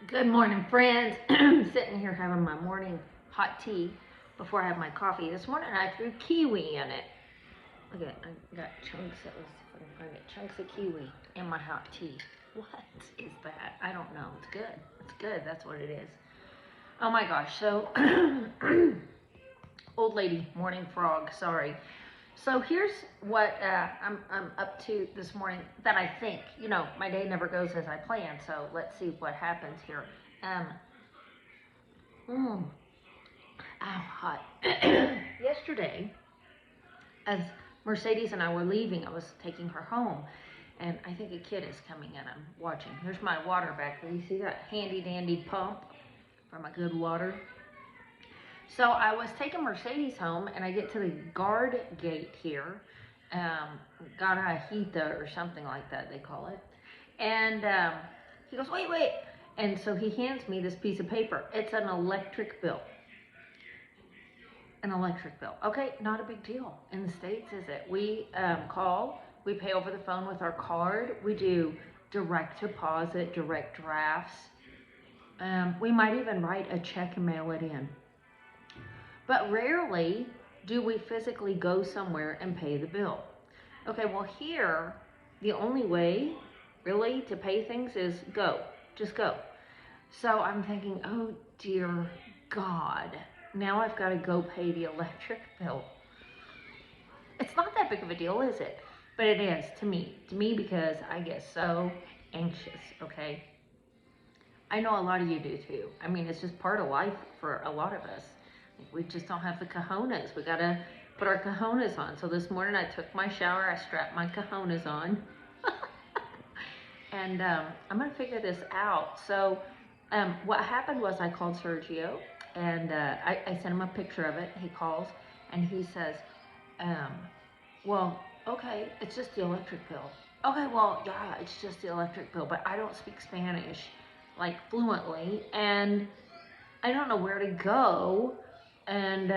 Good morning, friends. I'm sitting here having my morning hot tea before I have my coffee. This morning I threw kiwi in it. Look at it, I got chunks of, let's see if I can find it, chunks of kiwi in my hot tea. What is that? I don't know. It's good. It's good. That's what it is. Oh my gosh. So, old lady, morning frog, sorry. So here's what I'm up to this morning that I think, my day never goes as I plan, so let's see what happens here. I'm hot. Yesterday, as Mercedes and I were leaving, I was taking her home, and I think a kid is coming in. I'm watching. Here's my water back there. You see that handy dandy pump for my good water? So I was taking Mercedes home, and I get to the guard gate here, Garajita or something like that they call it, and he goes, wait, and so he hands me this piece of paper. It's an electric bill. An electric bill. Okay, not a big deal in the States, is it? We call, we pay over the phone with our card, we do direct deposit, direct drafts, we might even write a check and mail it in. But rarely do we physically go somewhere and pay the bill. Okay, well here, the only way really to pay things is go, just go. So I'm thinking, oh dear God, now I've got to go pay the electric bill. It's not that big of a deal, is it? But it is to me because I get so anxious, okay? I know a lot of you do too. I mean, it's just part of life for a lot of us. We just don't have the cojones. We gotta put our cojones on. So this morning I took my shower, I strapped my cojones on. And I'm gonna figure this out. So what happened was I called Sergio, and I sent him a picture of it. He calls and he says, well, okay, it's just the electric bill. Okay, well, yeah, it's just the electric bill, but I don't speak Spanish like fluently, and I don't know where to go, and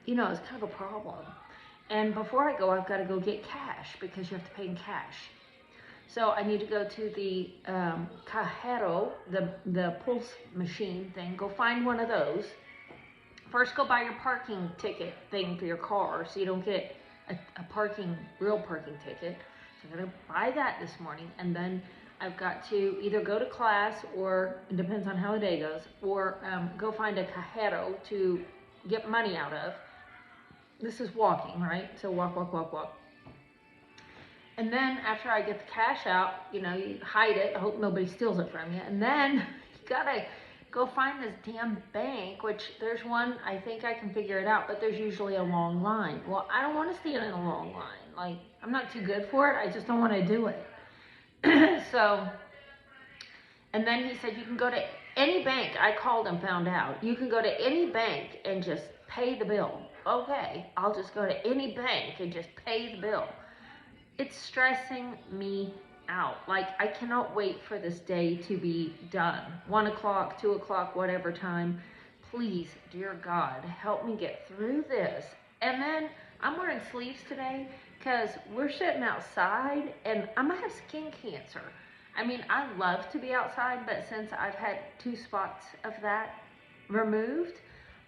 it's kind of a problem. And before I go, I've got to go get cash because you have to pay in cash. So I need to go to the cajero, the pulse machine thing, go find one of those. First, go buy your parking ticket thing for your car so you don't get a real parking ticket. So I'm going to buy that this morning, and then I've got to either go to class, or it depends on how the day goes, or go find a cajero to get money out of. This is walking, right? So walk. And then after I get the cash out, you hide it. I hope nobody steals it from you. And then you gotta go find this damn bank, which there's one, I think I can figure it out, but there's usually a long line. Well, I don't want to stand in a long line. Like, I'm not too good for it. I just don't want to do it. So, and then he said, you can go to any bank. I called and found out. You can go to any bank and just pay the bill. Okay, I'll just go to any bank and just pay the bill. It's stressing me out. Like, I cannot wait for this day to be done. 1 o'clock, 2 o'clock, whatever time. Please, dear God, help me get through this. And then I'm wearing sleeves today because we're sitting outside and I might have skin cancer. I mean, I love to be outside, but since I've had 2 spots of that removed,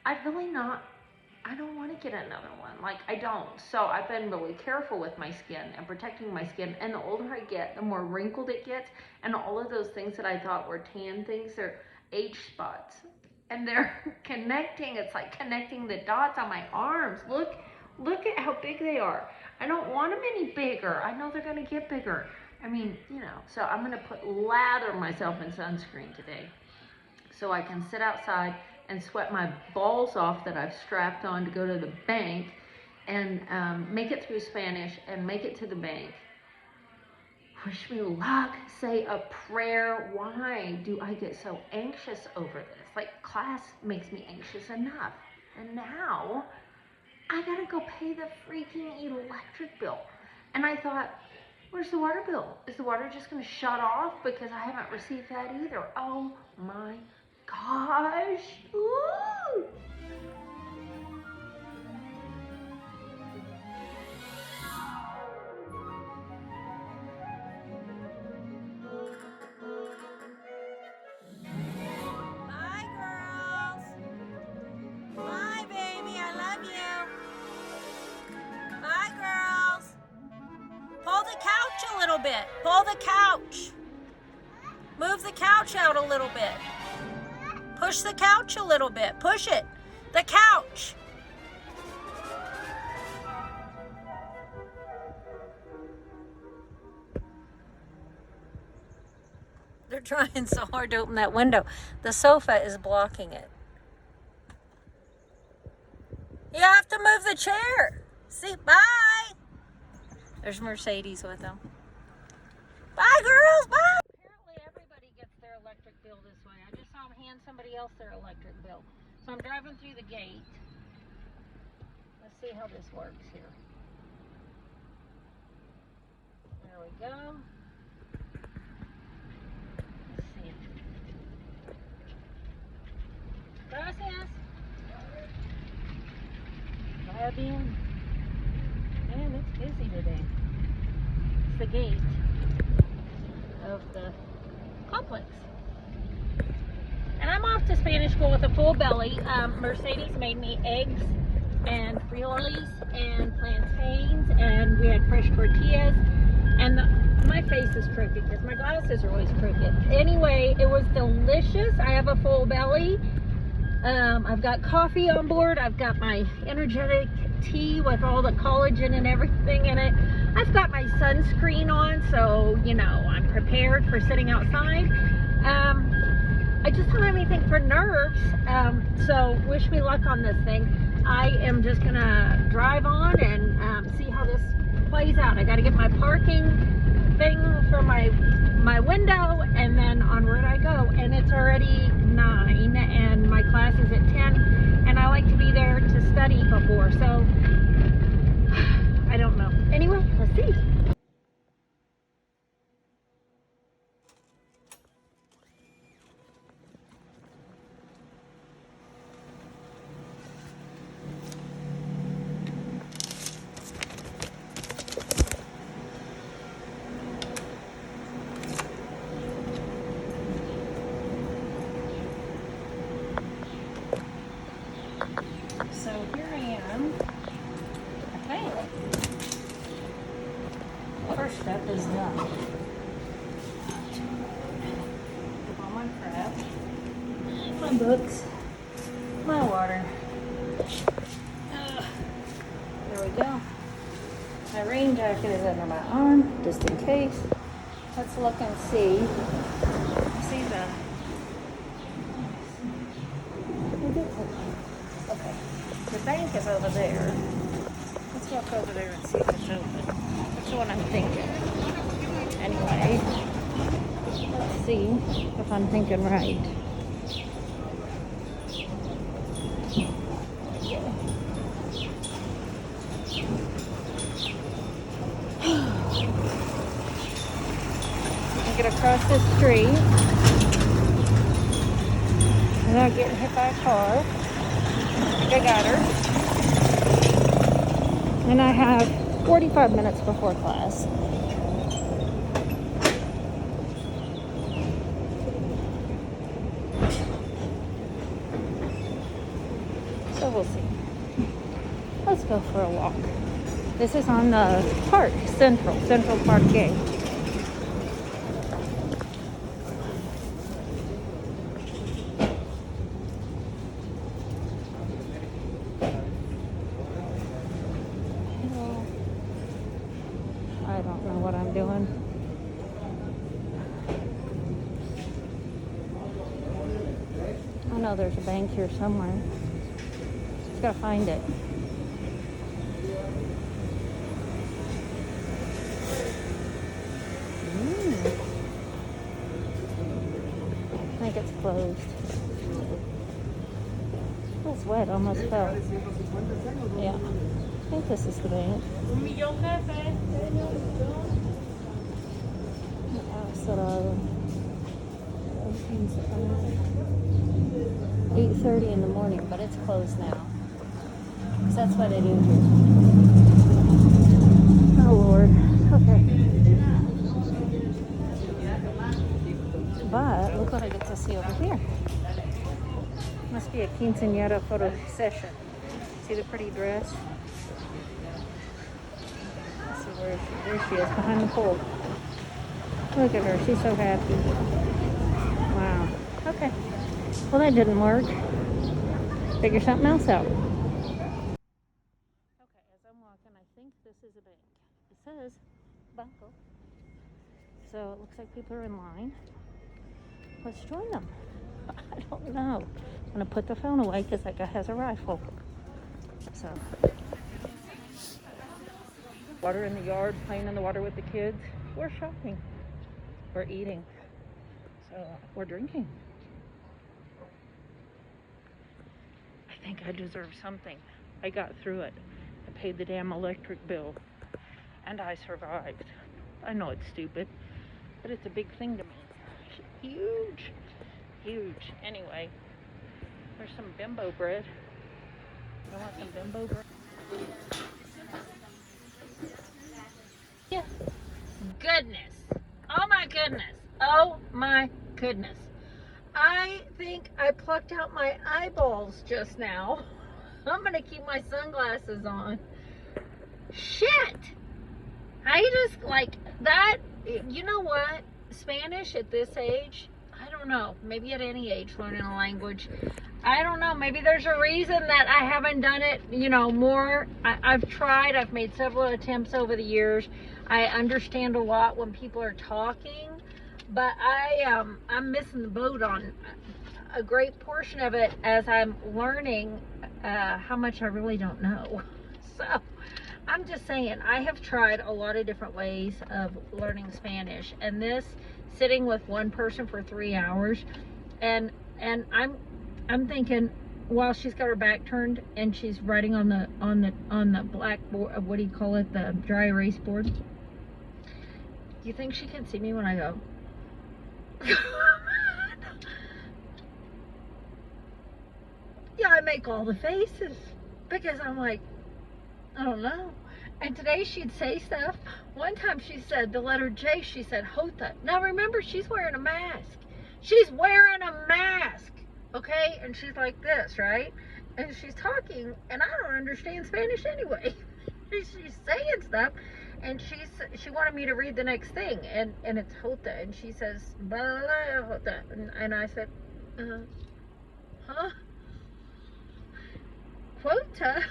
I don't want to get another one. Like, I don't. So I've been really careful with my skin and protecting my skin. And the older I get, the more wrinkled it gets. And all of those things that I thought were tan things, they're age spots. And they're connecting. It's like connecting the dots on my arms. Look at how big they are. I don't want them any bigger. I know they're going to get bigger. I mean, so I'm going to lather myself in sunscreen today so I can sit outside and sweat my balls off that I've strapped on to go to the bank and make it through Spanish and make it to the bank. Wish me luck, say a prayer. Why do I get so anxious over this? Like, class makes me anxious enough. And now I gotta go pay the freaking electric bill. And I thought, where's the water bill? Is the water just gonna shut off because I haven't received that either? Oh my gosh. Ooh. little bit. Pull the couch. Move the couch out a little bit. Push the couch a little bit. Push it. The couch. They're trying so hard to open that window. The sofa is blocking it. You have to move the chair. See, bye. There's Mercedes with them. Bye, girls, bye. Apparently everybody gets their electric bill this way. I just saw them hand somebody else their electric bill. So I'm driving through the gate. Let's see how this works here. There we go. Gracias. Bien. Man, it's busy today. It's the gate of the complex. And I'm off to Spanish school with a full belly. Mercedes made me eggs and frijoles and plantains, and we had fresh tortillas. And my face is crooked because my glasses are always crooked. Anyway, it was delicious. I have a full belly. I've got coffee on board. I've got my energetic tea with all the collagen and everything in it. I've got my sunscreen on, so, you know, I'm prepared for sitting outside. I just don't have anything for nerves, so wish me luck on this thing. I am just gonna drive on and see how this plays out. I gotta get my parking thing for my window, and then onward I go. And it's already 9 and my class is at 10, and I like to be there to study before, so I don't know. Anyway, let's see. So here I am. Okay. First step is done. Put all my crap, my books, my water. There we go. My rain jacket is under my arm, just in case. Let's look and see. See the. Okay. The bank is over there. Let's walk over there and see if it's open. That's what I'm thinking. Anyway, let's see if I'm thinking right. I get across the street without getting hit by a car. I got her. And I have 45 minutes before class. So we'll see. Let's go for a walk. This is on the park, Central Park Gate. I don't know what I'm doing. I know there's a bank here somewhere. Just gotta find it. I think it's closed. It's wet, almost fell. Yeah, I think this is the bank. 8:30 in the morning, but it's closed now. Because that's what I do here. Oh Lord. Okay. But look what I get to see over here. Must be a quinceañera photo session. See the pretty dress? Let's see where she is, behind the pole. Look at her. She's so happy. Wow. Okay. Well, that didn't work. Figure something else out. Okay, as I'm walking, I think this is a bank. It says Banco. So it looks like people are in line. Let's join them. I don't know. I'm going to put the phone away because that guy has a rifle. So, water in the yard, playing in the water with the kids. We're shopping. We're eating. So, we're drinking. I think I deserve something. I got through it. I paid the damn electric bill. And I survived. I know it's stupid, but it's a big thing to me. Huge. Huge. Anyway, there's some bimbo bread. I want some bimbo bread. Yeah. Goodness. Oh my goodness. Oh my goodness. I think I plucked out my eyeballs just now. I'm gonna keep my sunglasses on. Shit. I just like that. You know what? Spanish at this age, I don't know. Maybe at any age learning a language. I don't know. Maybe there's a reason that I haven't done it, you know, more. I've tried. I've made several attempts over the years. I understand a lot when people are talking, but I'm missing the boat on a great portion of it as I'm learning how much I really don't know. So I'm just saying, I have tried a lot of different ways of learning Spanish, and this sitting with one person for 3 hours, and I'm thinking, while she's got her back turned and she's writing on the blackboard, what do you call it, the dry erase board. Do you think she can see me when I go? Yeah, I make all the faces because I'm like, I don't know. And today she'd say stuff. One time she said the letter J, she said Jota. Now remember, she's wearing a mask. She's wearing a mask, okay? And she's like this, right? And she's talking, and I don't understand Spanish anyway. She's saying stuff, and she wanted me to read the next thing, and it's Jota, and she says, blah, blah, blah, Jota. And I said, huh? Quota?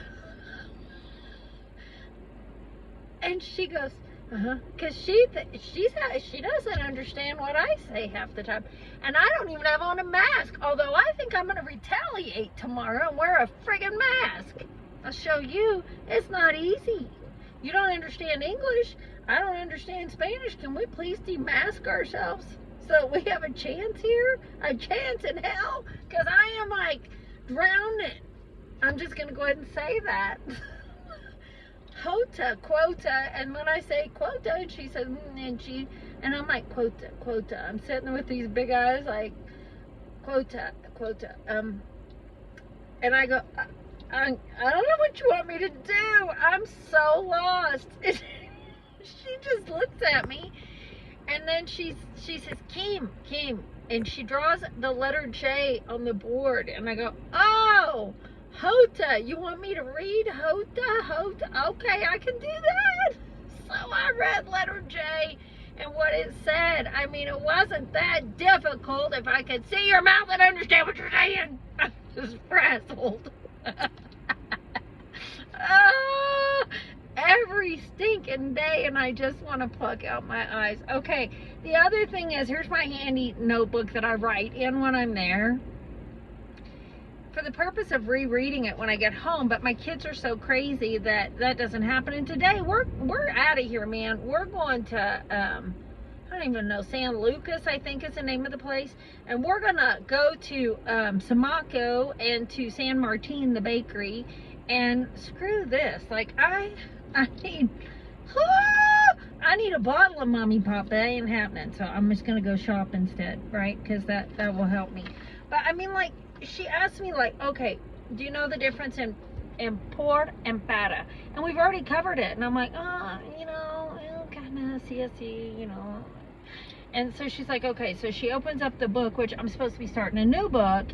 And she goes, because she doesn't understand what I say half the time. And I don't even have on a mask, although I think I'm going to retaliate tomorrow and wear a friggin' mask. I'll show you, it's not easy. You don't understand English. I don't understand Spanish. Can we please demask ourselves so we have a chance here? A chance in hell? Because I am like drowning. I'm just going to go ahead and say that. Jota, quota, and when I say quota, and she says, and I'm like, quota. I'm sitting there with these big eyes, like, quota. And I go, I don't know what you want me to do. I'm so lost. She just looks at me, and then she says, Kim, and she draws the letter J on the board, and I go, oh, Jota, you want me to read Jota? Okay, I can do that. So I read letter J and what it said. I mean, it wasn't that difficult if I could see your mouth and understand what you're saying. I'm just frazzled. Every stinking day, and I just want to pluck out my eyes. Okay, the other thing is, here's my handy notebook that I write in when I'm there, for the purpose of rereading it when I get home, but my kids are so crazy that doesn't happen. And today we're out of here, man. We're going to I don't even know, San Lucas, I think is the name of the place, and we're gonna go to Samaco and to San Martin, the bakery, and screw this. Like I need a bottle of Mommy Pop. That ain't happening. So I'm just gonna go shop instead, right? Because that will help me. But I mean, like, she asked me, like, okay, do you know the difference in por and para? And we've already covered it. And I'm like, you know, kind of CSE, you know. And so she's like, okay. So she opens up the book, which I'm supposed to be starting a new book,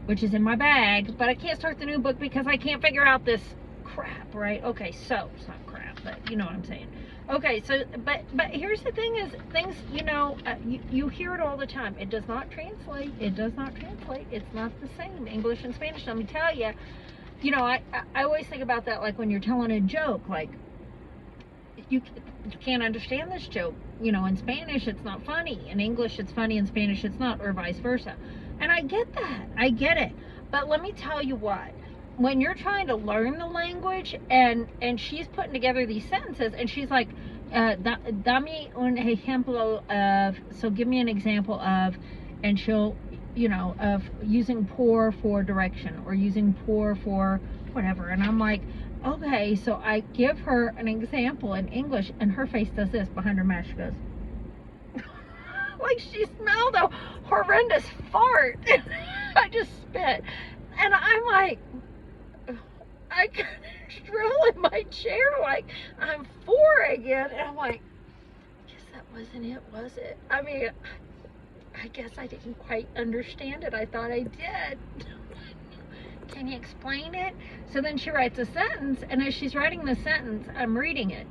which is in my bag. But I can't start the new book because I can't figure out this crap, right? Okay, so it's not crap. but you know what I'm saying. Okay, so, but here's the thing is, things, you know, you hear it all the time. It does not translate. It does not translate. It's not the same, English and Spanish. Let me tell you, you know, I always think about that, like when you're telling a joke, like, you can't understand this joke, you know, in Spanish it's not funny, in English it's funny, in Spanish it's not, or vice versa. And I get that, I get it. But let me tell you what, when you're trying to learn the language, and she's putting together these sentences, and she's like, dame un ejemplo of, so give me an example of, and she'll, you know, of using por for direction, or using por for whatever. And I'm like, okay, so I give her an example in English, and her face does this behind her mask. She goes, like she smelled a horrendous fart. I just spit. And I'm like, I kind of drool in my chair like I'm 4 again. And I'm like, I guess that wasn't it, was it? I mean, I guess I didn't quite understand it. I thought I did. Can you explain it? So then she writes a sentence, and as she's writing the sentence, I'm reading it.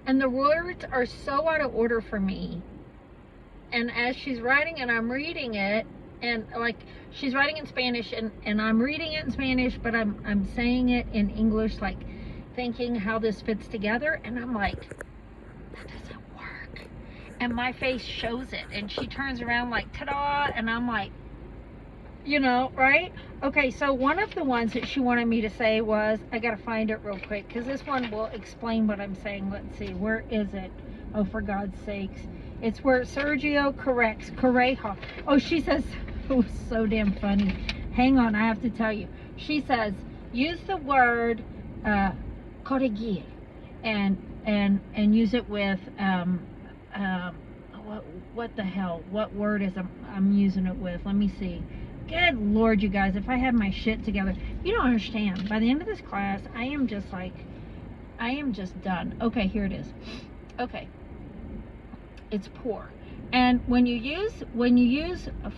And the words are so out of order for me. And as she's writing and I'm reading it, and like she's writing in Spanish, and I'm reading it in Spanish, but I'm saying it in English, like thinking how this fits together, and I'm like, that doesn't work. And my face shows it, and she turns around like, ta-da, and I'm like, you know, right? Okay, so one of the ones that she wanted me to say was, I gotta find it real quick, because this one will explain what I'm saying. Let's see, where is it? Oh, for God's sakes. It's where Sergio corrects Correja. Oh, she says, it was so damn funny. Hang on, I have to tell you. She says, use the word corregir, and use it with what the hell? What word is I'm using it with? Let me see. Good Lord, you guys, if I had my shit together. You don't understand. By the end of this class, I am just like, I am just done. Okay, here it is. Okay. It's poor. And when you use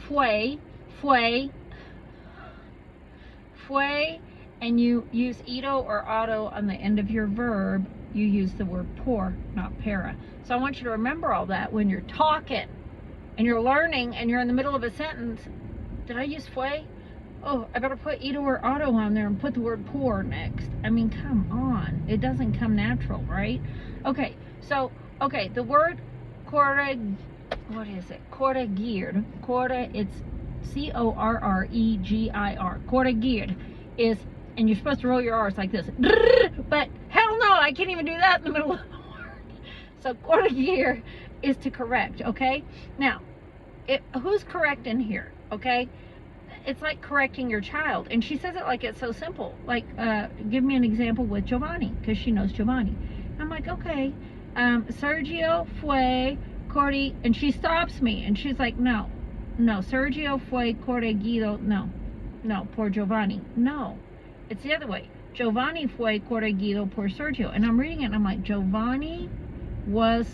fue, and you use ito or auto on the end of your verb, you use the word por, not para. So I want you to remember all that when you're talking and you're learning and you're in the middle of a sentence. Did I use fue? Oh, I better put ito or auto on there and put the word por next. I mean, come on. It doesn't come natural, right? Okay, so, okay, the word what is it? Corregir. It's C-O-R-R-E-G-I-R. Corregir is, and you're supposed to roll your R's like this. But hell no, I can't even do that in the middle of the word. So corregir is to correct, okay? Now, who's correcting here, okay? It's like correcting your child. And she says it like it's so simple. Like, give me an example with Giovanni, because she knows Giovanni. I'm like, okay, Sergio fue corri, and she stops me, and she's like, no, Sergio fue corregido, no, por Giovanni, no, it's the other way. Giovanni fue corregido por Sergio. And I'm reading it, and I'm like, Giovanni was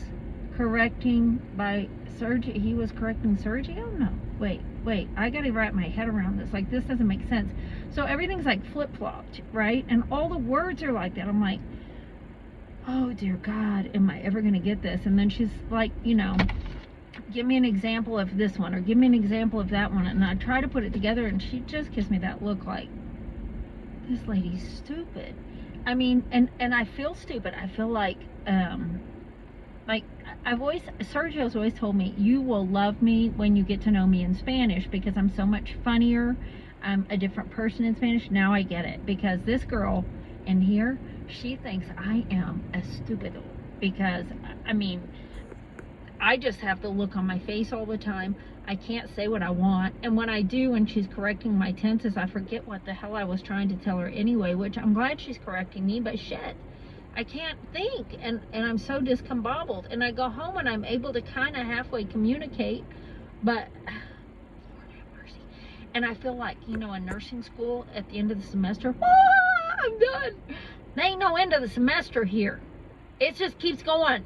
correcting by Sergio, he was correcting Sergio? No, wait, I gotta wrap my head around this. Like, this doesn't make sense. So everything's like flip-flopped, right? And all the words are like that. I'm like, oh dear God, am I ever gonna get this? And then she's like, you know, give me an example of this one, or give me an example of that one, and I try to put it together, and she just gives me that look like, this lady's stupid. I mean, and I feel stupid. I feel like Sergio's always told me, you will love me when you get to know me in Spanish, because I'm so much funnier. I'm a different person in Spanish. Now I get it, because this girl in here, she thinks I am a stupido, because, I mean, I just have the look on my face all the time. I can't say what I want, and when I do, and she's correcting my tenses, I forget what the hell I was trying to tell her anyway, which I'm glad she's correcting me, but shit, I can't think, and I'm so discombobbled, and I go home and I'm able to kind of halfway communicate, but Lord have mercy. And I feel like, you know, in nursing school at the end of the semester, I'm done. There ain't no end of the semester here. It just keeps going.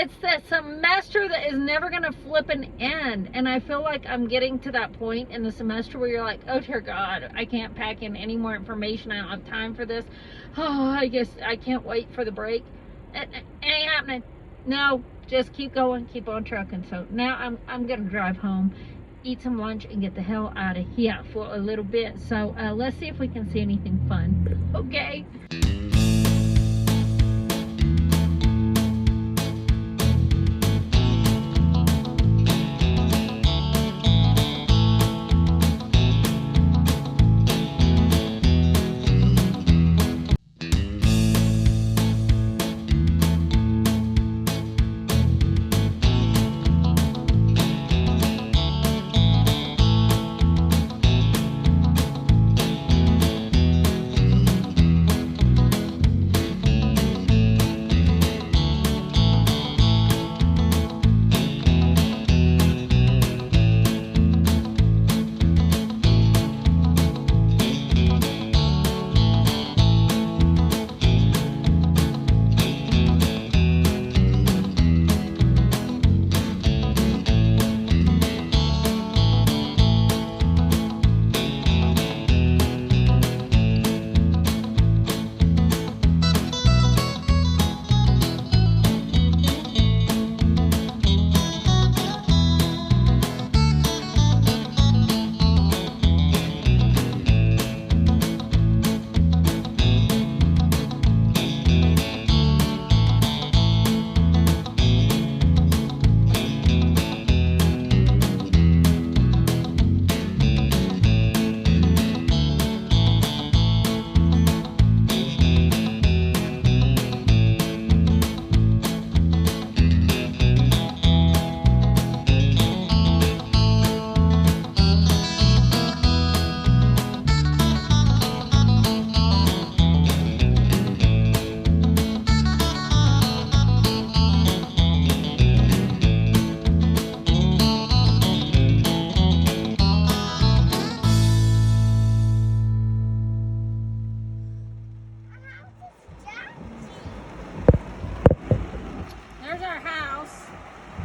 It's that semester that is never going to flip an end. And I feel like I'm getting to that point in the semester where you're like, oh dear God, I can't pack in any more information. I don't have time for this. Oh, I guess I can't wait for the break. It ain't happening. No, just keep going, keep on trucking. So now I'm going to drive home, eat some lunch, and get the hell out of here for a little bit. So let's see if we can see anything fun. Okay.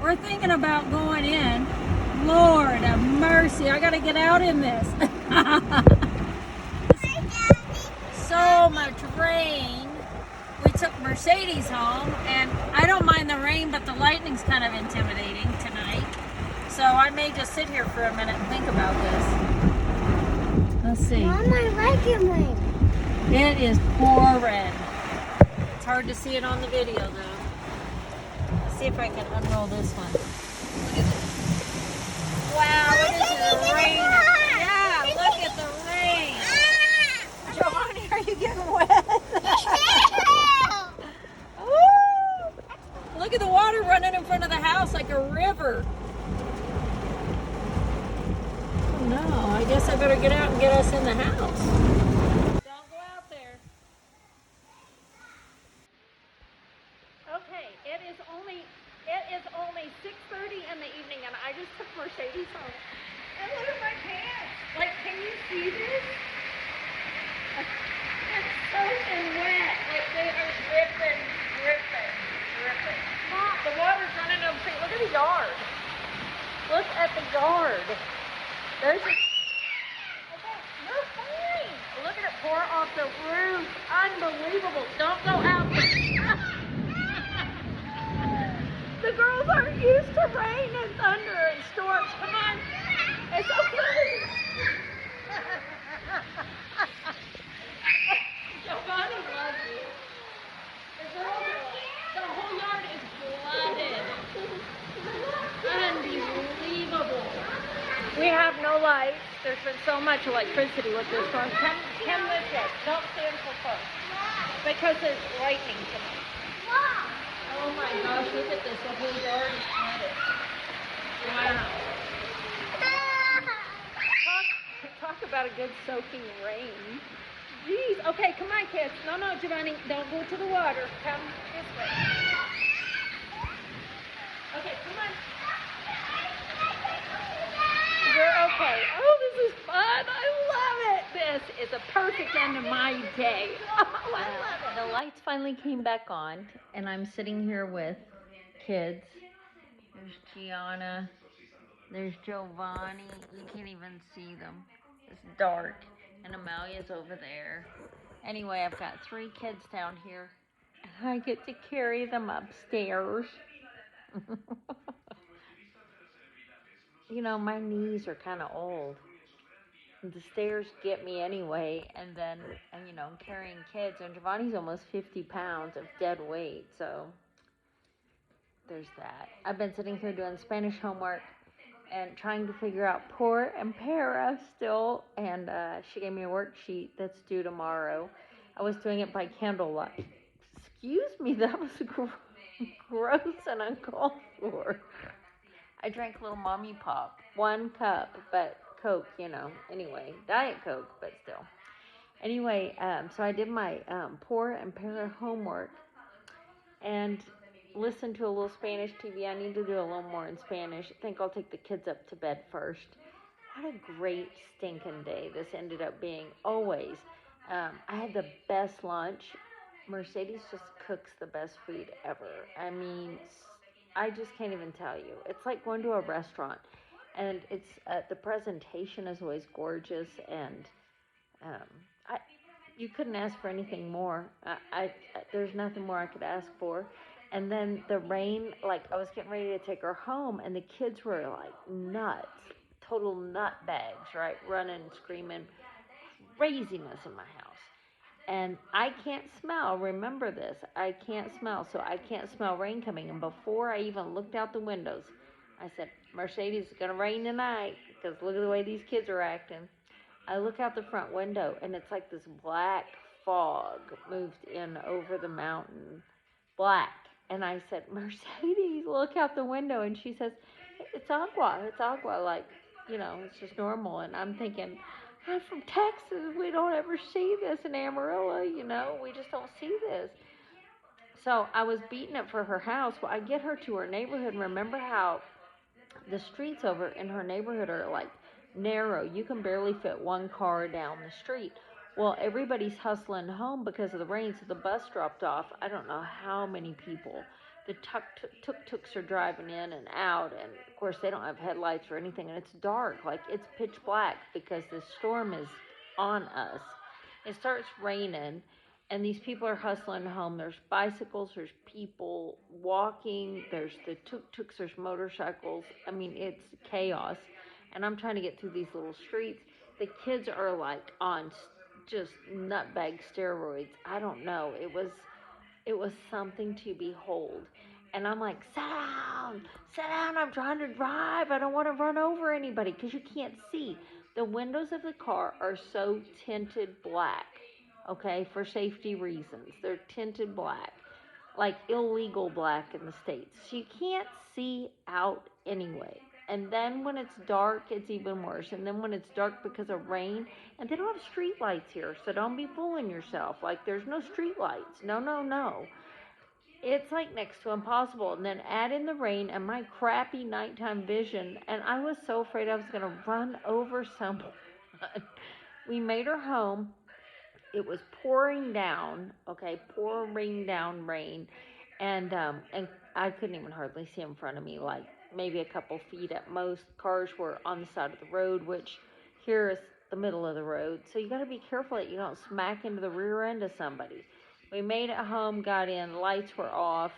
We're thinking about going in. Lord have mercy, I gotta get out in this. So much rain. We took Mercedes home, and I don't mind the rain, but the lightning's kind of intimidating tonight. So I may just sit here for a minute and think about this. Let's see. Mom, I like it rain. It is pouring. It's hard to see it on the video though. See if I can unroll this one. Look at this. Wow, look at the rain. Yeah, look at the rain. Giovanni, are you getting wet? Look at the water running in front of the house like a river. Oh no, I guess I better get out and get us in the house. It is only 6:30 in the evening, and I just took Mercedes home. And look at my pants. Like, can you see this? It's soaking wet. Like, they are dripping. Mom, the water's running over the street. Look at the yard. Look at the yard. There's a... Okay, you're fine. Look at it pour off the roof. Unbelievable. Don't go out there. The girls aren't used to rain and thunder and storms. Come on. It's okay. Giovanni loves you. The whole yard is flooded. Unbelievable. We have no lights. There's been so much electricity with this storm. Come with us. Don't stand so close. Because there's lightning tonight. Oh my gosh, look at this. The whole yard is flooded. Wow. Talk about a good soaking rain. Jeez. Okay, come on, kids. No, Giovanni, don't go to the water. Come this way. Okay, come on. You're okay. Oh, this is fun. I love it. This is a perfect end of my day. Oh, I love it. The lights finally came back on, and I'm sitting here with kids. There's Gianna. There's Giovanni. You can't even see them. It's dark. And Amalia's over there. Anyway, I've got 3 kids down here. And I get to carry them upstairs. You know, my knees are kind of old. The stairs get me anyway, and then, and, you know, I'm carrying kids, and Giovanni's almost 50 pounds of dead weight, so there's that. I've been sitting here doing Spanish homework and trying to figure out por and para still, and she gave me a worksheet that's due tomorrow. I was doing it by candlelight. Excuse me, that was gross and uncalled for. I drank a little mommy pop, 1 cup, but Coke, you know, anyway, Diet Coke, but still. Anyway, so I did my por and para homework and listened to a little Spanish TV. I need to do a little more in Spanish. I think I'll take the kids up to bed first. What a great stinking day this ended up being, always. I had the best lunch. Mercedes just cooks the best food ever. I mean, I just can't even tell you. It's like going to a restaurant, and it's the presentation is always gorgeous, and you couldn't ask for anything more. There's nothing more I could ask for. And then the rain, like I was getting ready to take her home, and the kids were like nuts, total nut bags, right, running, screaming, craziness in my house. And I can't smell, remember this, I can't smell, so I can't smell rain coming. And before I even looked out the windows, I said, Mercedes, it's going to rain tonight, because look at the way these kids are acting. I look out the front window, and it's like this black fog moved in over the mountain. Black. And I said, Mercedes, look out the window. And she says, it's agua, like, you know, it's just normal. And I'm thinking, I'm from Texas. We don't ever see this in Amarillo, you know. We just don't see this. So I was beating it for her house. Well, I get her to her neighborhood. Remember how the streets over in her neighborhood are like narrow. You can barely fit 1 car down the street. Well, everybody's hustling home because of the rain, so the bus dropped off. I don't know how many people. The tuk-tuks are driving in and out, and of course they don't have headlights or anything, and it's dark, like it's pitch black because the storm is on us. It starts raining, and these people are hustling home. There's bicycles, there's people walking, there's the tuk-tuks, there's motorcycles. I mean, it's chaos, and I'm trying to get through these little streets. The kids are like on just nutbag steroids. I don't know. It was something to behold. And I'm like, sit down, I'm trying to drive. I don't want to run over anybody, because you can't see. The windows of the car are so tinted black, okay, for safety reasons. They're tinted black, like illegal black in the States. So you can't see out anyway. And then when it's dark, it's even worse. And then when it's dark because of rain, and they don't have street lights here, so don't be fooling yourself. Like, there's no street lights. No. It's like next to impossible. And then add in the rain and my crappy nighttime vision, and I was so afraid I was going to run over someone. We made her home. It was pouring down, okay, pouring down rain, and I couldn't even hardly see in front of me, like maybe a couple feet at most. Cars were on the side of the road, which here is the middle of the road, so you got to be careful that you don't smack into the rear end of somebody. We made it home, got in, lights were off.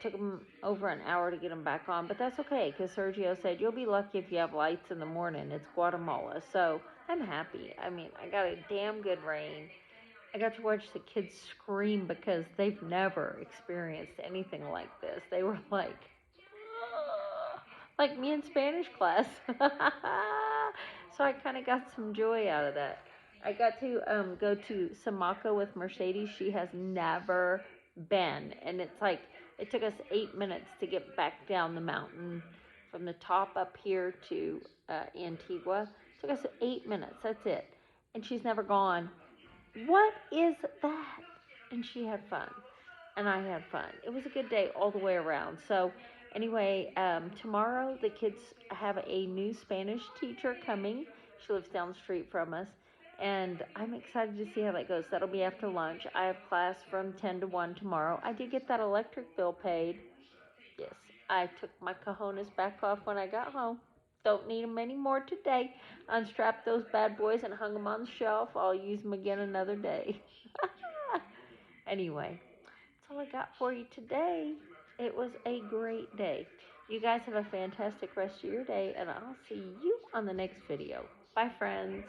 Took them over an hour to get them back on, but that's okay, because Sergio said, you'll be lucky if you have lights in the morning. It's Guatemala, so I'm happy. I mean, I got a damn good rain. I got to watch the kids scream because they've never experienced anything like this. They were like, "Ugh," like me in Spanish class. So I kind of got some joy out of that. I got to go to Samaca with Mercedes. She has never been, and it's like, it took us 8 minutes to get back down the mountain from the top up here to Antigua. It took us 8 minutes, that's it. And she's never gone, what is that? And she had fun, and I had fun. It was a good day all the way around. So anyway, tomorrow the kids have a new Spanish teacher coming. She lives down the street from us, and I'm excited to see how that goes. That'll be after lunch. I have class from 10 to 1 tomorrow. I did get that electric bill paid. Yes, I took my cojones back off when I got home. Don't need them anymore today. Unstrapped those bad boys and hung them on the shelf. I'll use them again another day. Anyway, that's all I got for you today. It was a great day. You guys have a fantastic rest of your day, and I'll see you on the next video. Bye, friends.